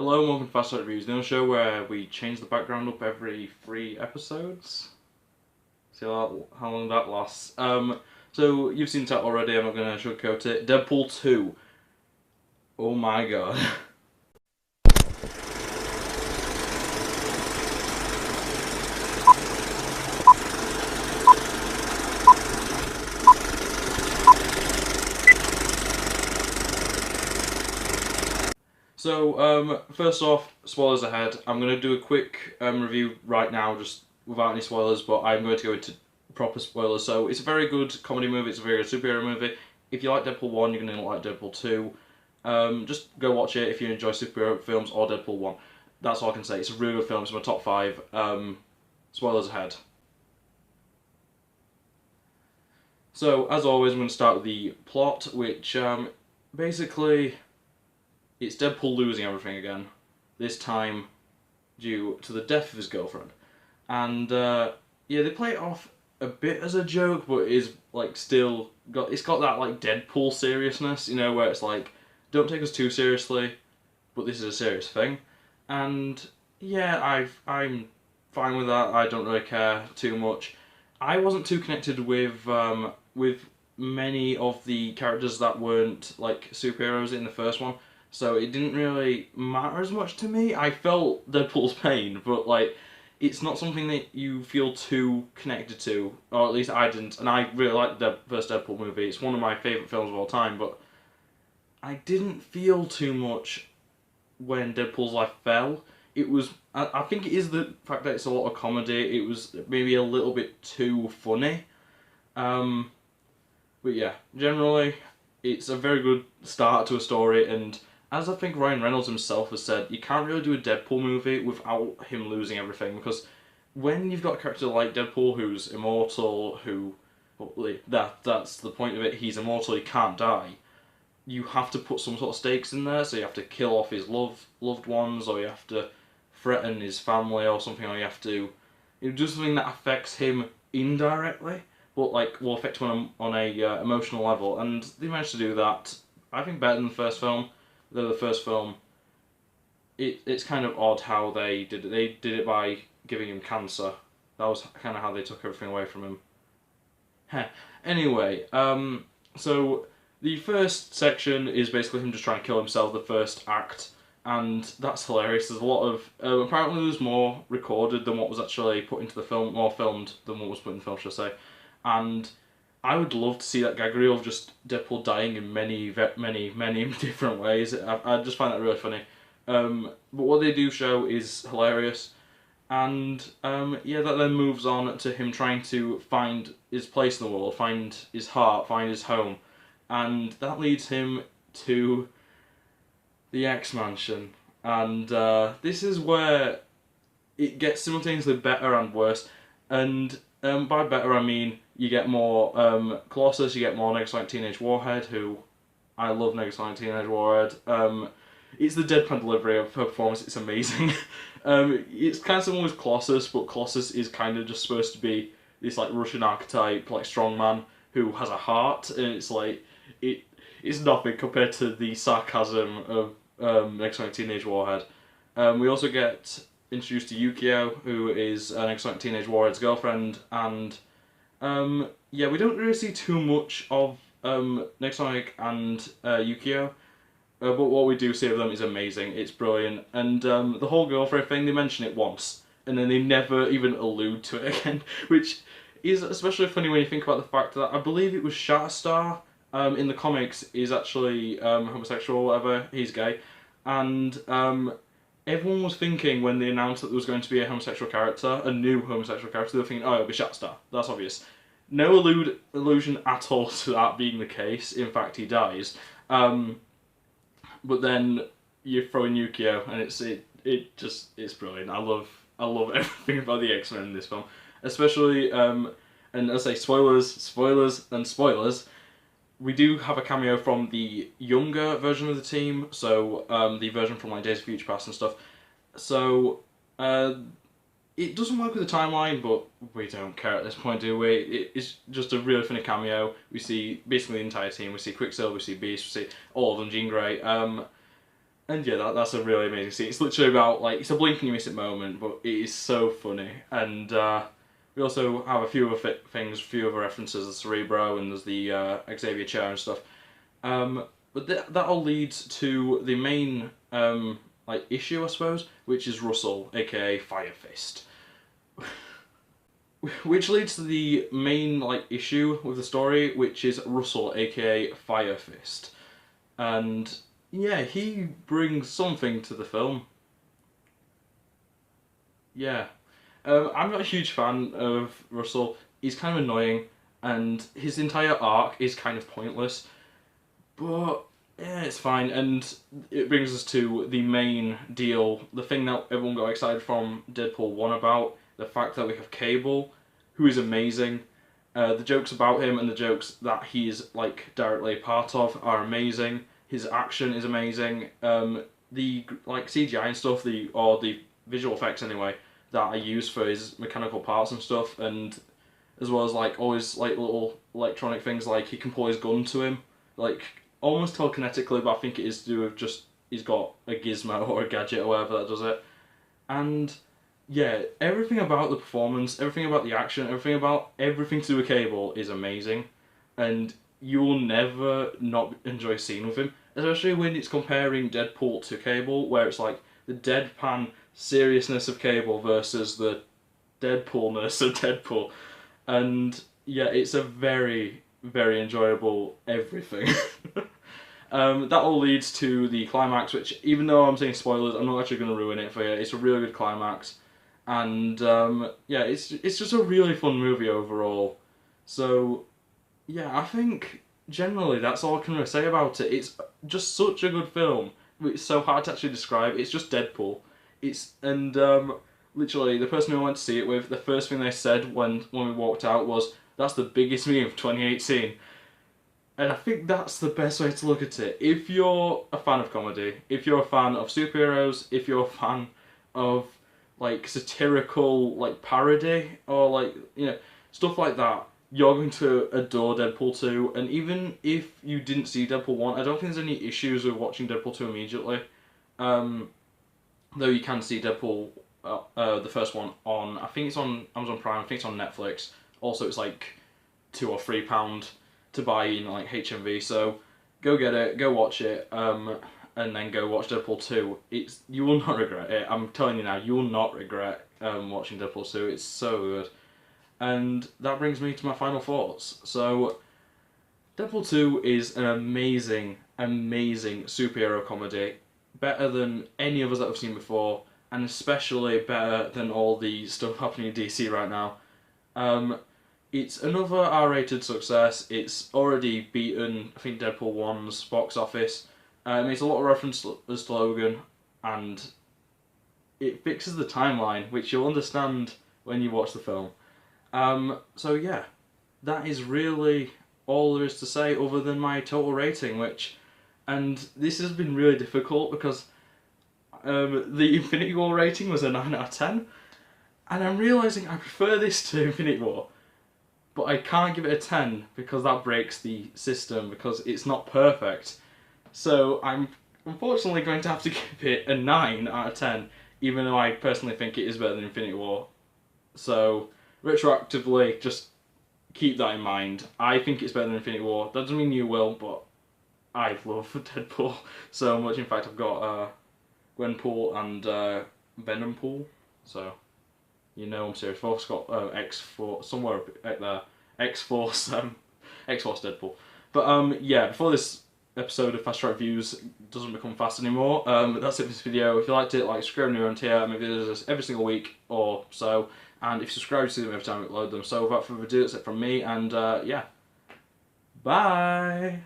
Hello and welcome to Fast Light Reviews, the show where we change the background up every 3 episodes. See how long that lasts. So you've seen that already, I'm not going to sugarcoat it. Deadpool 2. Oh my god. So, first off, spoilers ahead. I'm going to do a quick review right now, just without any spoilers, but I'm going to go into proper spoilers. So, it's a very good comedy movie, it's a very good superhero movie. If you like Deadpool 1, you're going to like Deadpool 2. Just go watch it if you enjoy superhero films or Deadpool 1. That's all I can say. It's a really good film, it's my top 5. Spoilers ahead. So, as always, I'm going to start with the plot, which basically it's Deadpool losing everything again, this time due to the death of his girlfriend. And yeah, they play it off a bit as a joke, but it is like still it's got that like Deadpool seriousness, you know, where it's like, don't take us too seriously, but this is a serious thing. And yeah, I'm fine with that. I don't really care too much. I wasn't too connected with many of the characters that weren't like superheroes in the first one. So it didn't really matter as much to me. I felt Deadpool's pain, but like, it's not something that you feel too connected to, or at least I didn't. And I really liked the first Deadpool movie. It's one of my favourite films of all time, but I didn't feel too much when Deadpool's life fell. It was, I think it is the fact that it's a lot of comedy. It was maybe a little bit too funny. But yeah, generally, it's a very good start to a story, and as I think Ryan Reynolds himself has said, you can't really do a Deadpool movie without him losing everything, because when you've got a character like Deadpool who's immortal, who, well, that's the point of it, he's immortal, he can't die, you have to put some sort of stakes in there, so you have to kill off his loved ones, or you have to threaten his family or something, or you have to do something that affects him indirectly, but like will affect him on a emotional level, and they managed to do that, I think, better than the first film. Though the first film, it's kind of odd how they did it. They did it by giving him cancer. That was kind of how they took everything away from him. Heh. Anyway, so the first section is basically him just trying to kill himself, the first act, and that's hilarious. There's a lot of, apparently there's more recorded than what was actually put into the film, more filmed than what was put in the film, should I say. And I would love to see that gag reel of just Deadpool dying in many different ways. I just find that really funny. But what they do show is hilarious. And yeah, that then moves on to him trying to find his place in the world, find his heart, find his home. And that leads him to the X-Mansion. And this is where it gets simultaneously better and worse. And by better I mean you get more Colossus, you get more Negasonic Teenage Warhead, who I love Negasonic Teenage Warhead. It's the deadpan delivery of her performance, it's amazing. It's kind of similar with Colossus, but Colossus is kind of just supposed to be this like Russian archetype, like strongman who has a heart, and it's like it's nothing compared to the sarcasm of Negasonic Teenage Warhead. We also get introduced to Yukio, who is Negasonic Teenage Warhead's girlfriend, and yeah, we don't really see too much of Negasonic and Yukio, but what we do see of them is amazing, it's brilliant, and the whole girlfriend thing, they mention it once, and then they never even allude to it again, which is especially funny when you think about the fact that I believe it was Shatterstar in the comics is actually homosexual or whatever, he's gay, and everyone was thinking when they announced that there was going to be a homosexual character, a new homosexual character, they were thinking, oh, it'll be Shatterstar. That's obvious. No allusion at all to that being the case. In fact, he dies. But then you throw in Yukio, and it's brilliant. I love everything about the X-Men in this film, especially and as I say, spoilers, and spoilers. We do have a cameo from the younger version of the team, so the version from like Days of Future Past and stuff. So it doesn't work with the timeline, but we don't care at this point, do we? It's just a really funny cameo. We see basically the entire team. We see Quicksilver, we see Beast, we see all of them, Jean Grey. And yeah, that's a really amazing scene. It's literally about, like, it's a blink and you miss it moment, but it is so funny. And we also have a few other things, a few other references, the Cerebro and there's the Xavier chair and stuff. But that all leads to the main like issue, I suppose, which is Russell, aka Fire Fist. Which leads to the main like issue with the story, which is Russell, aka Fire Fist. And yeah, he brings something to the film. Yeah. I'm not a huge fan of Russell. He's kind of annoying, and his entire arc is kind of pointless. But yeah, it's fine, and it brings us to the main deal, the thing that everyone got excited from Deadpool 1 about, the fact that we have Cable, who is amazing. The jokes about him and the jokes that he's like directly a part of are amazing. His action is amazing. The like CGI and stuff, or the visual effects anyway, that are used for his mechanical parts and stuff, and as well as like all his like little electronic things, like he can pull his gun to him, like almost telekinetically, but I think it is to do with just he's got a gizmo or a gadget or whatever that does it. And yeah, everything about the performance, everything about the action, everything to do with Cable is amazing, and you will never not enjoy scene with him, especially when it's comparing Deadpool to Cable, where it's like the deadpan seriousness of Cable versus the Deadpoolness of Deadpool, and yeah, it's a very, very enjoyable everything. That all leads to the climax, which, even though I'm saying spoilers, I'm not actually going to ruin it for you. It's a really good climax, and yeah, it's just a really fun movie overall. So yeah, I think generally that's all I can really say about it. It's just such a good film. It's so hard to actually describe. It's just Deadpool. Literally the person who I went to see it with, the first thing they said when we walked out was, "That's the biggest movie of 2018." And I think that's the best way to look at it. If you're a fan of comedy, if you're a fan of superheroes, if you're a fan of like satirical like parody or like, you know, stuff like that, you're going to adore Deadpool 2. And even if you didn't see Deadpool 1, I don't think there's any issues with watching Deadpool 2 immediately. Though you can see Deadpool, the first one, on, I think it's on Amazon Prime, I think it's on Netflix. Also, it's like £2 or £3 to buy in like HMV, so go get it, go watch it, and then go watch Deadpool 2. You will not regret it. I'm telling you now, you will not regret watching Deadpool 2. It's so good. And that brings me to my final thoughts. So, Deadpool 2 is an amazing, amazing superhero comedy. Better than any of us that I've seen before, and especially better than all the stuff happening in DC right now. It's another R-rated success. It's already beaten, I think, Deadpool 1's box office. It makes a lot of reference to the slogan, and it fixes the timeline, which you'll understand when you watch the film. So yeah, that is really all there is to say other than my total rating, and this has been really difficult because the Infinity War rating was a 9 out of 10, and I'm realising I prefer this to Infinity War, but I can't give it a 10 because that breaks the system, because it's not perfect. So I'm unfortunately going to have to give it a 9 out of 10, even though I personally think it is better than Infinity War. So retroactively, just keep that in mind. I think it's better than Infinity War. That doesn't mean you will, but I love Deadpool so much. In fact, I've got Gwenpool and Venompool, so you know I'm serious. I've also got X-Force somewhere there. X-Force, X-Force Deadpool. But yeah, before this episode of Fast Track Views doesn't become fast anymore, that's it for this video. If you liked it, like, subscribe new around here. I make videos every single week or so, and if you subscribe, you see them every time I upload them. So without further ado, that's it from me, and yeah, bye.